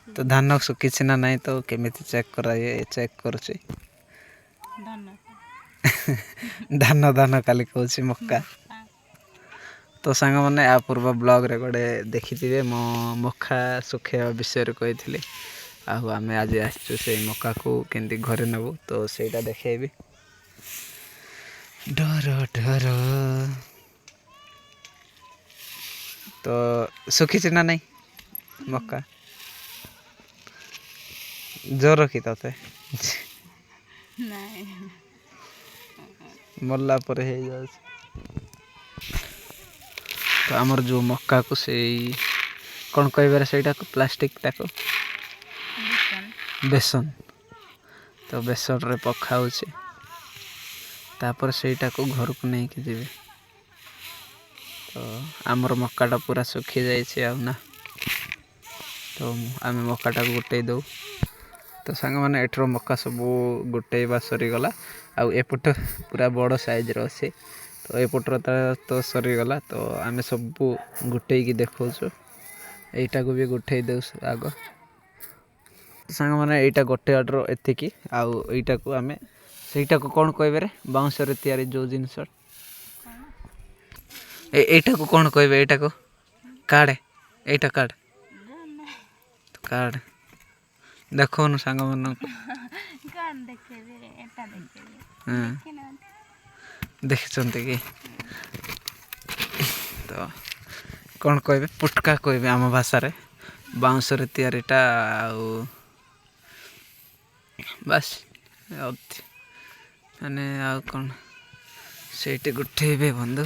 तो धान शुखी ना नहीं तो केमिति चेक कराइए चेक करुच्ची धान धान काली कहूँ मक्का तो सांग मैंने आ पूर्व ब्लॉग रे गोटे देखी मो मक्का सुखेवा विषय कही आम आज आसचु से मक्का को केमती घरे नबू तो सेटा देखेबी डर डर तो सुखी ना नहीं मक्का जोर रखी ते मरला पर तो आमर जो मक्का को से कौन कह से प्लास्टिक ताको बेसन तो बेसन रे पखाऊ तापर सेटा को घर को नहीं कि जीवे तो आमर मक्काटा पूरा सुखी जाए ना तो आम मक्काटा को गोटे दो तो सांग मैंने एठर मक्का सब गोटेवा सरीगला आउ एपट पूरा बड़ साइज रे तो एपटर तो सरीगला तो आम सब गोटे की देखो यटा को भी गोटे दे आग सांग मैंने यटा गोटे अड्र एतिकी आउ यटा को आम सेटा को कौन कह बाउंस या जो जिनस यटा को कौन कह यटा को कार्ड यटा कार्ड कार्ड देखो सांग मन देखते कि तो कौन कह पुटका कह आम भाषा बाउंस याटा बस माने आ कौन से गोटे बंधु